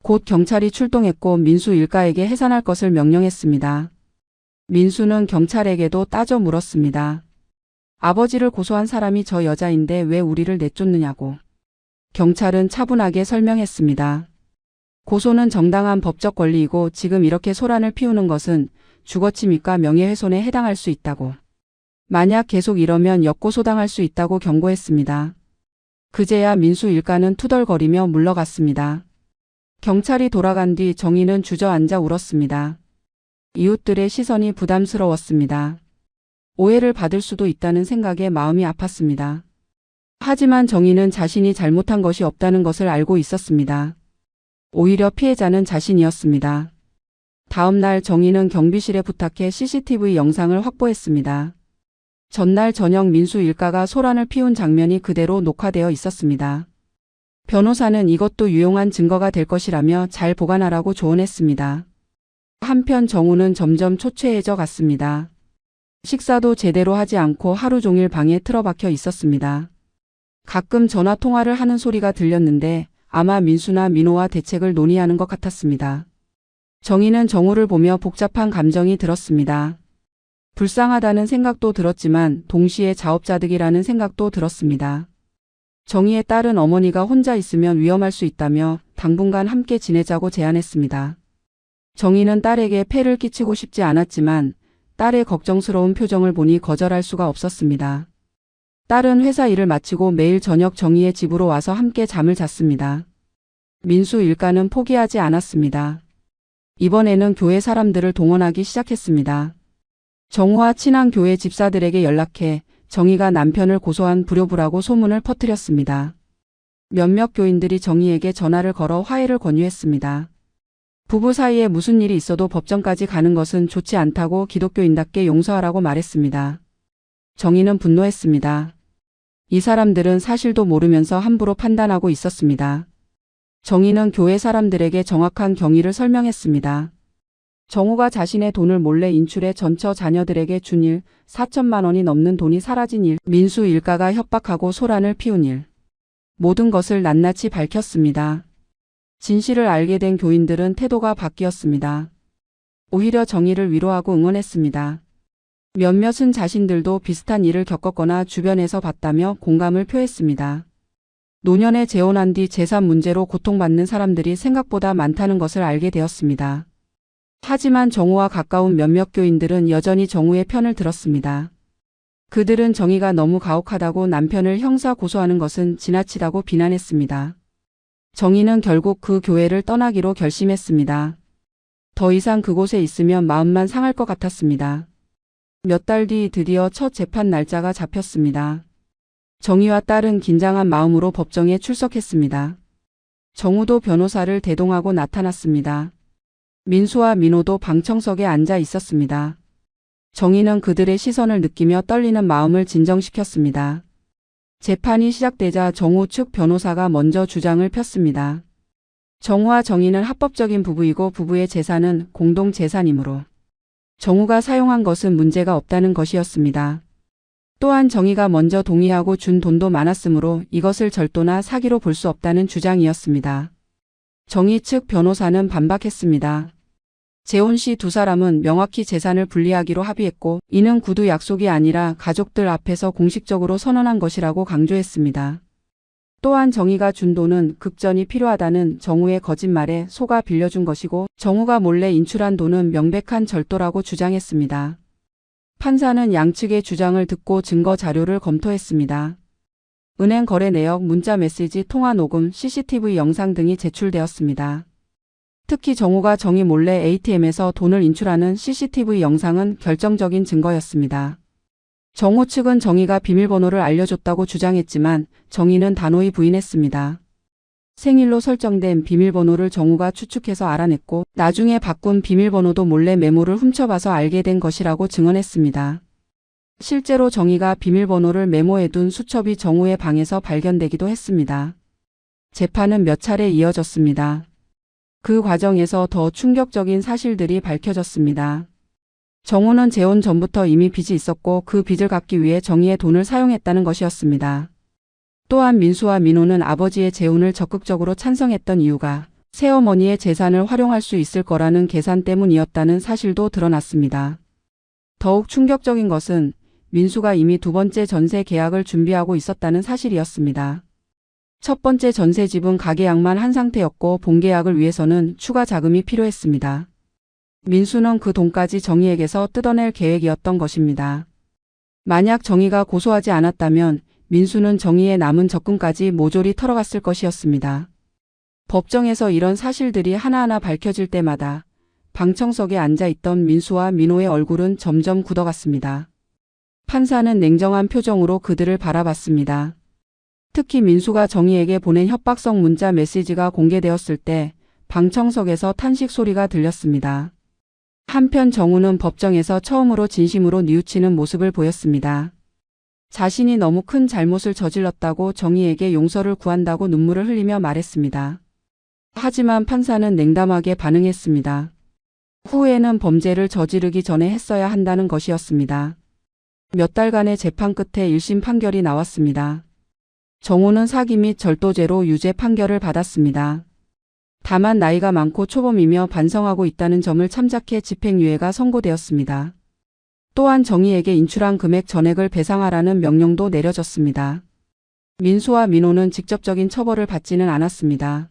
곧 경찰이 출동했고 민수 일가에게 해산할 것을 명령했습니다. 민수는 경찰에게도 따져 물었습니다. 아버지를 고소한 사람이 저 여자인데 왜 우리를 내쫓느냐고. 경찰은 차분하게 설명했습니다. 고소는 정당한 법적 권리이고 지금 이렇게 소란을 피우는 것은 주거침입과 명예훼손에 해당할 수 있다고. 만약 계속 이러면 역고소당할 수 있다고 경고했습니다. 그제야 민수 일가는 투덜거리며 물러갔습니다. 경찰이 돌아간 뒤 정희는 주저앉아 울었습니다. 이웃들의 시선이 부담스러웠습니다. 오해를 받을 수도 있다는 생각에 마음이 아팠습니다. 하지만 정희는 자신이 잘못한 것이 없다는 것을 알고 있었습니다. 오히려 피해자는 자신이었습니다. 다음 날 정희는 경비실에 부탁해 CCTV 영상을 확보했습니다. 전날 저녁 민수 일가가 소란을 피운 장면이 그대로 녹화되어 있었습니다. 변호사는 이것도 유용한 증거가 될 것이라며 잘 보관하라고 조언했습니다. 한편 정우는 점점 초췌해져 갔습니다. 식사도 제대로 하지 않고 하루 종일 방에 틀어박혀 있었습니다. 가끔 전화 통화를 하는 소리가 들렸는데 아마 민수나 민호와 대책을 논의하는 것 같았습니다. 정희는 정우를 보며 복잡한 감정이 들었습니다. 불쌍하다는 생각도 들었지만 동시에 자업자득이라는 생각도 들었습니다. 정희의 딸은 어머니가 혼자 있으면 위험할 수 있다며 당분간 함께 지내자고 제안했습니다. 정희는 딸에게 폐를 끼치고 싶지 않았지만 딸의 걱정스러운 표정을 보니 거절할 수가 없었습니다. 딸은 회사 일을 마치고 매일 저녁 정희의 집으로 와서 함께 잠을 잤습니다. 민수 일가는 포기하지 않았습니다. 이번에는 교회 사람들을 동원하기 시작했습니다. 정우와 친한 교회 집사들에게 연락해 정희가 남편을 고소한 불효부라고 소문을 퍼뜨렸습니다. 몇몇 교인들이 정희에게 전화를 걸어 화해를 권유했습니다. 부부 사이에 무슨 일이 있어도 법정까지 가는 것은 좋지 않다고 기독교인답게 용서하라고 말했습니다. 정희는 분노했습니다. 이 사람들은 사실도 모르면서 함부로 판단하고 있었습니다. 정희는 교회 사람들에게 정확한 경위를 설명했습니다. 정우가 자신의 돈을 몰래 인출해 전처 자녀들에게 준 일, 4천만 원이 넘는 돈이 사라진 일, 민수 일가가 협박하고 소란을 피운 일. 모든 것을 낱낱이 밝혔습니다. 진실을 알게 된 교인들은 태도가 바뀌었습니다. 오히려 정희를 위로하고 응원했습니다. 몇몇은 자신들도 비슷한 일을 겪었거나 주변에서 봤다며 공감을 표했습니다. 노년에 재혼한 뒤 재산 문제로 고통받는 사람들이 생각보다 많다는 것을 알게 되었습니다. 하지만 정우와 가까운 몇몇 교인들은 여전히 정우의 편을 들었습니다. 그들은 정희가 너무 가혹하다고 남편을 형사 고소하는 것은 지나치다고 비난했습니다. 정희는 결국 그 교회를 떠나기로 결심했습니다. 더 이상 그곳에 있으면 마음만 상할 것 같았습니다. 몇 달 뒤 드디어 첫 재판 날짜가 잡혔습니다. 정희와 딸은 긴장한 마음으로 법정에 출석했습니다. 정우도 변호사를 대동하고 나타났습니다. 민수와 민호도 방청석에 앉아 있었습니다. 정희는 그들의 시선을 느끼며 떨리는 마음을 진정시켰습니다. 재판이 시작되자 정우 측 변호사가 먼저 주장을 폈습니다. 정우와 정희는 합법적인 부부이고 부부의 재산은 공동 재산이므로 정우가 사용한 것은 문제가 없다는 것이었습니다. 또한 정희가 먼저 동의하고 준 돈도 많았으므로 이것을 절도나 사기로 볼 수 없다는 주장이었습니다. 정희 측 변호사는 반박했습니다. 재혼 씨 두 사람은 명확히 재산을 분리하기로 합의했고 이는 구두 약속이 아니라 가족들 앞에서 공식적으로 선언한 것이라고 강조했습니다. 또한 정희가 준 돈은 급전이 필요하다는 정우의 거짓말에 속아 빌려준 것이고 정우가 몰래 인출한 돈은 명백한 절도라고 주장했습니다. 판사는 양측의 주장을 듣고 증거 자료를 검토했습니다. 은행 거래 내역, 문자 메시지, 통화 녹음, CCTV 영상 등이 제출되었습니다. 특히 정우가 정희 몰래 ATM에서 돈을 인출하는 CCTV 영상은 결정적인 증거였습니다. 정우 측은 정희가 비밀번호를 알려줬다고 주장했지만 정희는 단호히 부인했습니다. 생일로 설정된 비밀번호를 정우가 추측해서 알아냈고 나중에 바꾼 비밀번호도 몰래 메모를 훔쳐봐서 알게 된 것이라고 증언했습니다. 실제로 정희가 비밀번호를 메모해둔 수첩이 정우의 방에서 발견되기도 했습니다. 재판은 몇 차례 이어졌습니다. 그 과정에서 더 충격적인 사실들이 밝혀졌습니다. 정우는 재혼 전부터 이미 빚이 있었고 그 빚을 갚기 위해 정희의 돈을 사용했다는 것이었습니다. 또한 민수와 민호는 아버지의 재혼을 적극적으로 찬성했던 이유가 새어머니의 재산을 활용할 수 있을 거라는 계산 때문이었다는 사실도 드러났습니다. 더욱 충격적인 것은 민수가 이미 두 번째 전세 계약을 준비하고 있었다는 사실이었습니다. 첫 번째 전세집은 가계약만 한 상태였고 본계약을 위해서는 추가 자금이 필요했습니다. 민수는 그 돈까지 정희에게서 뜯어낼 계획이었던 것입니다. 만약 정희가 고소하지 않았다면 민수는 정희의 남은 적금까지 모조리 털어갔을 것이었습니다. 법정에서 이런 사실들이 하나하나 밝혀질 때마다 방청석에 앉아있던 민수와 민호의 얼굴은 점점 굳어갔습니다. 판사는 냉정한 표정으로 그들을 바라봤습니다. 특히 민수가 정희에게 보낸 협박성 문자 메시지가 공개되었을 때 방청석에서 탄식 소리가 들렸습니다. 한편 정우는 법정에서 처음으로 진심으로 뉘우치는 모습을 보였습니다. 자신이 너무 큰 잘못을 저질렀다고 정희에게 용서를 구한다고 눈물을 흘리며 말했습니다. 하지만 판사는 냉담하게 반응했습니다. 후회는 범죄를 저지르기 전에 했어야 한다는 것이었습니다. 몇 달간의 재판 끝에 1심 판결이 나왔습니다. 정우는 사기 및 절도죄로 유죄 판결을 받았습니다. 다만 나이가 많고 초범이며 반성하고 있다는 점을 참작해 집행유예가 선고되었습니다. 또한 정희에게 인출한 금액 전액을 배상하라는 명령도 내려졌습니다. 민수와 민호는 직접적인 처벌을 받지는 않았습니다.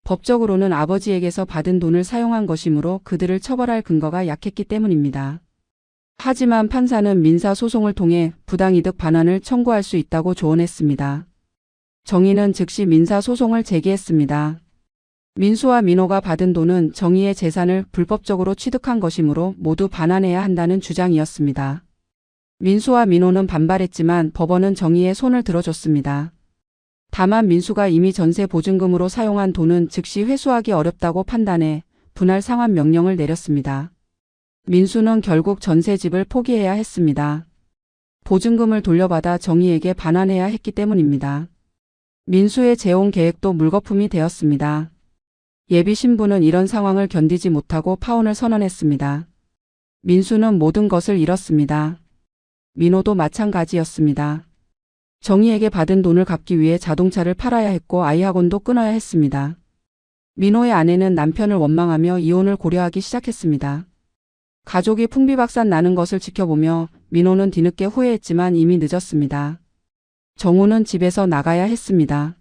법적으로는 아버지에게서 받은 돈을 사용한 것이므로 그들을 처벌할 근거가 약했기 때문입니다. 하지만 판사는 민사소송을 통해 부당이득 반환을 청구할 수 있다고 조언했습니다. 정희는 즉시 민사소송을 제기했습니다. 민수와 민호가 받은 돈은 정희의 재산을 불법적으로 취득한 것이므로 모두 반환해야 한다는 주장이었습니다. 민수와 민호는 반발했지만 법원은 정희의 손을 들어줬습니다. 다만 민수가 이미 전세 보증금으로 사용한 돈은 즉시 회수하기 어렵다고 판단해 분할 상환 명령을 내렸습니다. 민수는 결국 전세집을 포기해야 했습니다. 보증금을 돌려받아 정희에게 반환해야 했기 때문입니다. 민수의 재혼 계획도 물거품이 되었습니다. 예비 신부는 이런 상황을 견디지 못하고 파혼을 선언했습니다. 민수는 모든 것을 잃었습니다. 민호도 마찬가지였습니다. 정희에게 받은 돈을 갚기 위해 자동차를 팔아야 했고 아이 학원도 끊어야 했습니다. 민호의 아내는 남편을 원망하며 이혼을 고려하기 시작했습니다. 가족이 풍비박산 나는 것을 지켜보며 민호는 뒤늦게 후회했지만 이미 늦었습니다. 정우는 집에서 나가야 했습니다.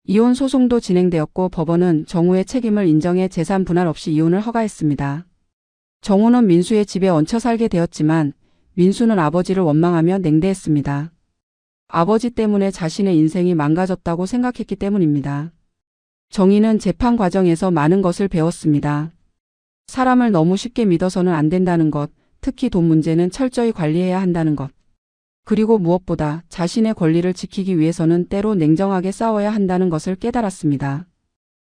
이혼 소송도 진행되었고 법원은 정우의 책임을 인정해 재산 분할 없이 이혼을 허가했습니다. 정우는 민수의 집에 얹혀 살게 되었지만 민수는 아버지를 원망하며 냉대했습니다. 아버지 때문에 자신의 인생이 망가졌다고 생각했기 때문입니다. 정희는 재판 과정에서 많은 것을 배웠습니다. 사람을 너무 쉽게 믿어서는 안 된다는 것, 특히 돈 문제는 철저히 관리해야 한다는 것. 그리고 무엇보다 자신의 권리를 지키기 위해서는 때로 냉정하게 싸워야 한다는 것을 깨달았습니다.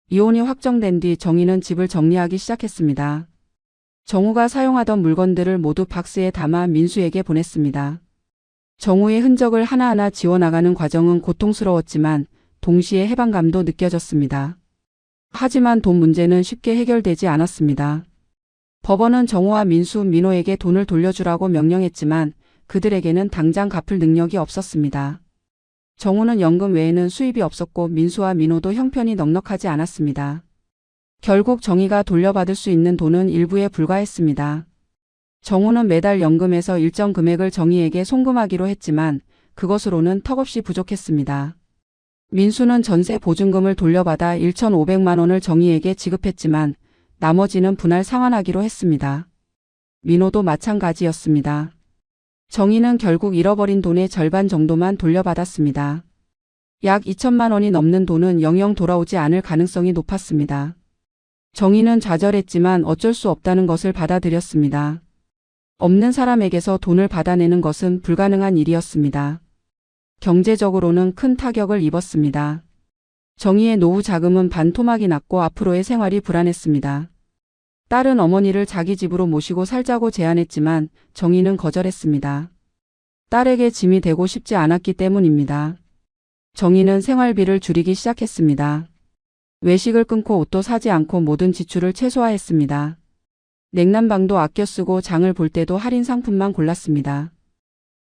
이혼이 확정된 뒤 정희는 집을 정리하기 시작했습니다. 정우가 사용하던 물건들을 모두 박스에 담아 민수에게 보냈습니다. 정우의 흔적을 하나하나 지워나가는 과정은 고통스러웠지만 동시에 해방감도 느껴졌습니다. 하지만 돈 문제는 쉽게 해결되지 않았습니다. 법원은 정우와 민수, 민호에게 돈을 돌려주라고 명령했지만 그들에게는 당장 갚을 능력이 없었습니다. 정우는 연금 외에는 수입이 없었고 민수와 민호도 형편이 넉넉하지 않았습니다. 결국 정희가 돌려받을 수 있는 돈은 일부에 불과했습니다. 정우는 매달 연금에서 일정 금액을 정희에게 송금하기로 했지만 그것으로는 턱없이 부족했습니다. 민수는 전세 보증금을 돌려받아 1,500만 원을 정희에게 지급했지만 나머지는 분할 상환하기로 했습니다. 민호도 마찬가지였습니다. 정희는 결국 잃어버린 돈의 절반 정도만 돌려받았습니다. 약 2천만 원이 넘는 돈은 영영 돌아오지 않을 가능성이 높았습니다. 정희는 좌절했지만 어쩔 수 없다는 것을 받아들였습니다. 없는 사람에게서 돈을 받아내는 것은 불가능한 일이었습니다. 경제적으로는 큰 타격을 입었습니다. 정희의 노후 자금은 반토막이 났고 앞으로의 생활이 불안했습니다. 딸은 어머니를 자기 집으로 모시고 살자고 제안했지만 정희는 거절했습니다. 딸에게 짐이 되고 싶지 않았기 때문입니다. 정희는 생활비를 줄이기 시작했습니다. 외식을 끊고 옷도 사지 않고 모든 지출을 최소화했습니다. 냉난방도 아껴 쓰고 장을 볼 때도 할인 상품만 골랐습니다.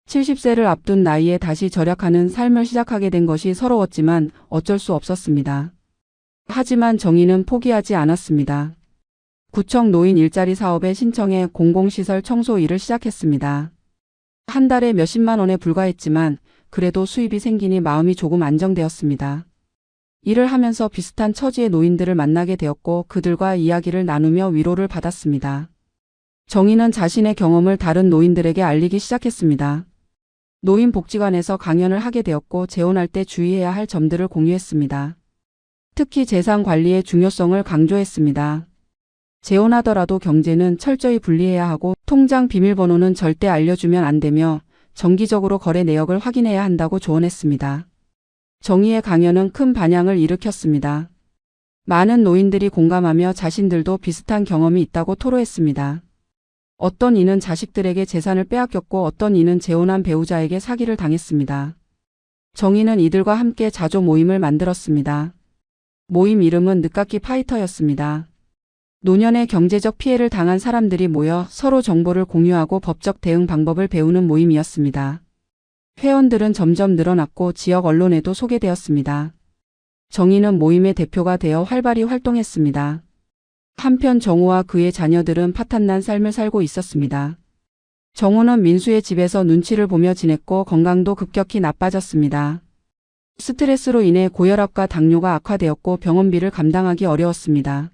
70세를 앞둔 나이에 다시 절약하는 삶을 시작하게 된 것이 서러웠지만 어쩔 수 없었습니다. 하지만 정희는 포기하지 않았습니다. 구청 노인 일자리 사업에 신청해 공공시설 청소 일을 시작했습니다. 한 달에 몇십만 원에 불과했지만 그래도 수입이 생기니 마음이 조금 안정되었습니다. 일을 하면서 비슷한 처지의 노인들을 만나게 되었고 그들과 이야기를 나누며 위로를 받았습니다. 정희는 자신의 경험을 다른 노인들에게 알리기 시작했습니다. 노인복지관에서 강연을 하게 되었고 재혼할 때 주의해야 할 점들을 공유했습니다. 특히 재산 관리의 중요성을 강조했습니다. 재혼하더라도 경제는 철저히 분리해야 하고 통장 비밀번호는 절대 알려주면 안 되며 정기적으로 거래 내역을 확인해야 한다고 조언했습니다. 정희의 강연은 큰 반향을 일으켰습니다. 많은 노인들이 공감하며 자신들도 비슷한 경험이 있다고 토로했습니다. 어떤 이는 자식들에게 재산을 빼앗겼고 어떤 이는 재혼한 배우자에게 사기를 당했습니다. 정희는 이들과 함께 자조 모임을 만들었습니다. 모임 이름은 늦깎이 파이터였습니다. 노년의 경제적 피해를 당한 사람들이 모여 서로 정보를 공유하고 법적 대응 방법을 배우는 모임이었습니다. 회원들은 점점 늘어났고 지역 언론에도 소개되었습니다. 정희는 모임의 대표가 되어 활발히 활동했습니다. 한편 정우와 그의 자녀들은 파탄난 삶을 살고 있었습니다. 정우는 민수의 집에서 눈치를 보며 지냈고 건강도 급격히 나빠졌습니다. 스트레스로 인해 고혈압과 당뇨가 악화되었고 병원비를 감당하기 어려웠습니다.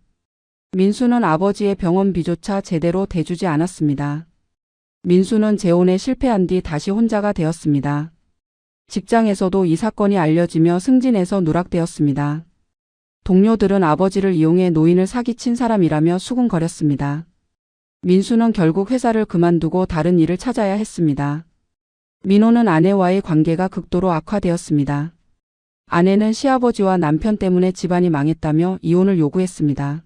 민수는 아버지의 병원비조차 제대로 대주지 않았습니다. 민수는 재혼에 실패한 뒤 다시 혼자가 되었습니다. 직장에서도 이 사건이 알려지며 승진해서 누락되었습니다. 동료들은 아버지를 이용해 노인을 사기친 사람이라며 수군거렸습니다. 민수는 결국 회사를 그만두고 다른 일을 찾아야 했습니다. 민호는 아내와의 관계가 극도로 악화되었습니다. 아내는 시아버지와 남편 때문에 집안이 망했다며 이혼을 요구했습니다.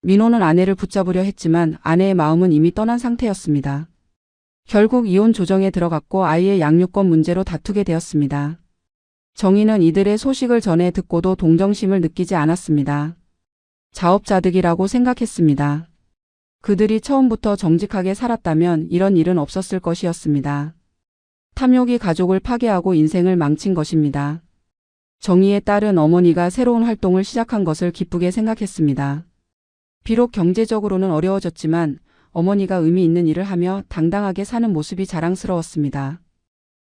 민호는 아내를 붙잡으려 했지만 아내의 마음은 이미 떠난 상태였습니다. 결국 이혼 조정에 들어갔고 아이의 양육권 문제로 다투게 되었습니다. 정희는 이들의 소식을 전해 듣고도 동정심을 느끼지 않았습니다. 자업자득이라고 생각했습니다. 그들이 처음부터 정직하게 살았다면 이런 일은 없었을 것이었습니다. 탐욕이 가족을 파괴하고 인생을 망친 것입니다. 정희의 딸은 어머니가 새로운 활동을 시작한 것을 기쁘게 생각했습니다. 비록 경제적으로는 어려워졌지만 어머니가 의미 있는 일을 하며 당당하게 사는 모습이 자랑스러웠습니다.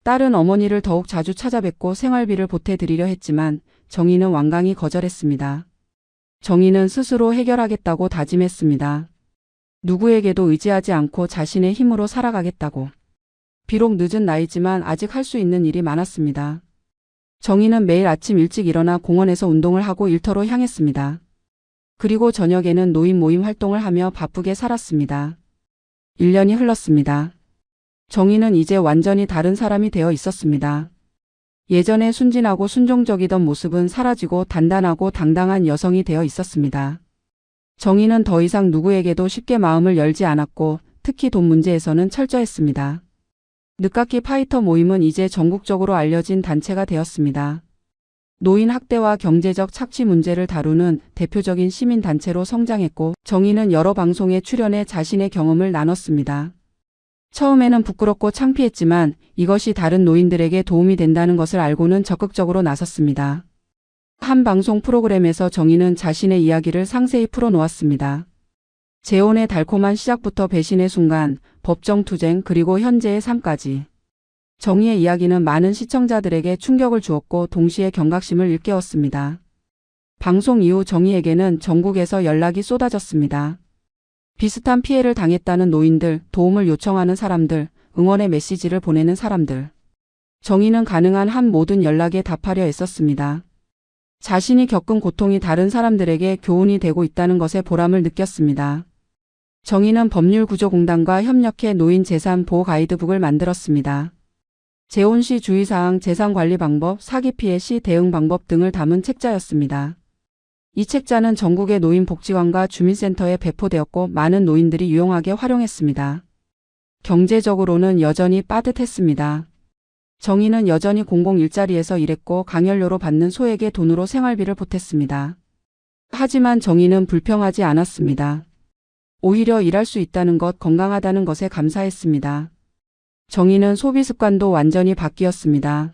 딸은 어머니를 더욱 자주 찾아뵙고 생활비를 보태드리려 했지만 정희는 완강히 거절했습니다. 정희는 스스로 해결하겠다고 다짐했습니다. 누구에게도 의지하지 않고 자신의 힘으로 살아가겠다고. 비록 늦은 나이지만 아직 할 수 있는 일이 많았습니다. 정희는 매일 아침 일찍 일어나 공원에서 운동을 하고 일터로 향했습니다. 그리고 저녁에는 노인 모임 활동을 하며 바쁘게 살았습니다. 1년이 흘렀습니다. 정희는 이제 완전히 다른 사람이 되어 있었습니다. 예전에 순진하고 순종적이던 모습은 사라지고 단단하고 당당한 여성이 되어 있었습니다. 정희는 더 이상 누구에게도 쉽게 마음을 열지 않았고 특히 돈 문제에서는 철저했습니다. 늦깎이 파이터 모임은 이제 전국적으로 알려진 단체가 되었습니다. 노인 학대와 경제적 착취 문제를 다루는 대표적인 시민단체로 성장했고 정희는 여러 방송에 출연해 자신의 경험을 나눴습니다. 처음에는 부끄럽고 창피했지만 이것이 다른 노인들에게 도움이 된다는 것을 알고는 적극적으로 나섰습니다. 한 방송 프로그램에서 정희는 자신의 이야기를 상세히 풀어놓았습니다. 재혼의 달콤한 시작부터 배신의 순간, 법정 투쟁 그리고 현재의 삶까지. 정희의 이야기는 많은 시청자들에게 충격을 주었고 동시에 경각심을 일깨웠습니다. 방송 이후 정희에게는 전국에서 연락이 쏟아졌습니다. 비슷한 피해를 당했다는 노인들, 도움을 요청하는 사람들, 응원의 메시지를 보내는 사람들. 정희는 가능한 한 모든 연락에 답하려 애썼습니다. 자신이 겪은 고통이 다른 사람들에게 교훈이 되고 있다는 것에 보람을 느꼈습니다. 정희는 법률구조공단과 협력해 노인 재산 보호 가이드북을 만들었습니다. 재혼 시 주의사항, 재산관리 방법, 사기 피해 시 대응 방법 등을 담은 책자였습니다. 이 책자는 전국의 노인복지관과 주민센터에 배포되었고 많은 노인들이 유용하게 활용했습니다. 경제적으로는 여전히 빠듯했습니다. 정희는 여전히 공공 일자리에서 일했고 강연료로 받는 소액의 돈으로 생활비를 보탰습니다. 하지만 정희는 불평하지 않았습니다. 오히려 일할 수 있다는 것, 건강하다는 것에 감사했습니다. 정희는 소비 습관도 완전히 바뀌었습니다.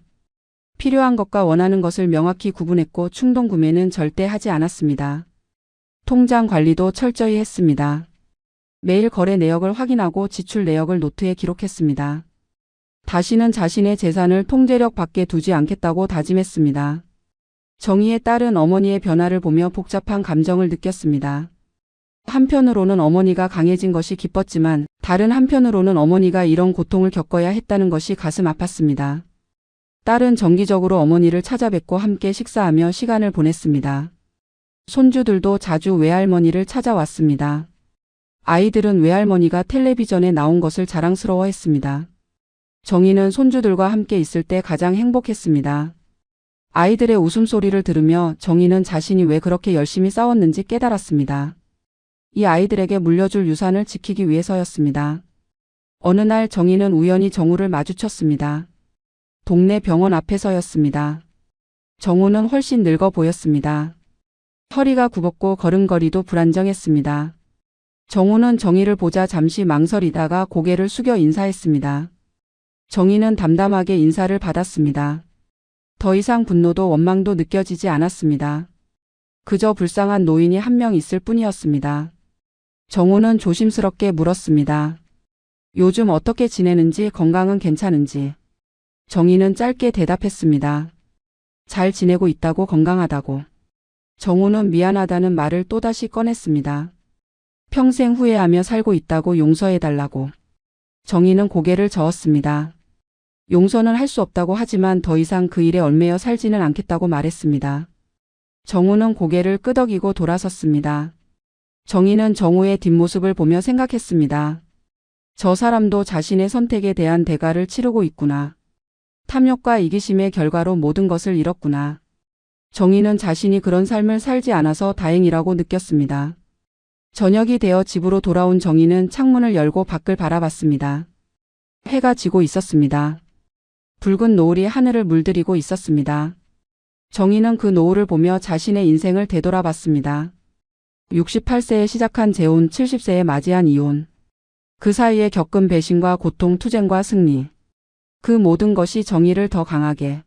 필요한 것과 원하는 것을 명확히 구분했고 충동 구매는 절대 하지 않았습니다. 통장 관리도 철저히 했습니다. 매일 거래 내역을 확인하고 지출 내역을 노트에 기록했습니다. 다시는 자신의 재산을 통제력 밖에 두지 않겠다고 다짐했습니다. 정희의 딸은 어머니의 변화를 보며 복잡한 감정을 느꼈습니다. 한편으로는 어머니가 강해진 것이 기뻤지만 다른 한편으로는 어머니가 이런 고통을 겪어야 했다는 것이 가슴 아팠습니다. 딸은 정기적으로 어머니를 찾아뵙고 함께 식사하며 시간을 보냈습니다. 손주들도 자주 외할머니를 찾아왔습니다. 아이들은 외할머니가 텔레비전에 나온 것을 자랑스러워했습니다. 정희는 손주들과 함께 있을 때 가장 행복했습니다. 아이들의 웃음소리를 들으며 정희는 자신이 왜 그렇게 열심히 싸웠는지 깨달았습니다. 이 아이들에게 물려줄 유산을 지키기 위해서였습니다. 어느 날 정희는 우연히 정우를 마주쳤습니다. 동네 병원 앞에서였습니다. 정우는 훨씬 늙어 보였습니다. 허리가 굽었고 걸음걸이도 불안정했습니다. 정우는 정희를 보자 잠시 망설이다가 고개를 숙여 인사했습니다. 정희는 담담하게 인사를 받았습니다. 더 이상 분노도 원망도 느껴지지 않았습니다. 그저 불쌍한 노인이 한 명 있을 뿐이었습니다. 정우는 조심스럽게 물었습니다. 요즘 어떻게 지내는지, 건강은 괜찮은지. 정희는 짧게 대답했습니다. 잘 지내고 있다고, 건강하다고. 정우는 미안하다는 말을 또다시 꺼냈습니다. 평생 후회하며 살고 있다고, 용서해달라고. 정희는 고개를 저었습니다. 용서는 할 수 없다고 하지만 더 이상 그 일에 얽매여 살지는 않겠다고 말했습니다. 정우는 고개를 끄덕이고 돌아섰습니다. 정희는 정우의 뒷모습을 보며 생각했습니다. 저 사람도 자신의 선택에 대한 대가를 치르고 있구나. 탐욕과 이기심의 결과로 모든 것을 잃었구나. 정희는 자신이 그런 삶을 살지 않아서 다행이라고 느꼈습니다. 저녁이 되어 집으로 돌아온 정희는 창문을 열고 밖을 바라봤습니다. 해가 지고 있었습니다. 붉은 노을이 하늘을 물들이고 있었습니다. 정희는 그 노을을 보며 자신의 인생을 되돌아봤습니다. 68세에 시작한 재혼, 70세에 맞이한 이혼. 그 사이에 겪은 배신과 고통, 투쟁과 승리. 그 모든 것이 정희를 더 강하게,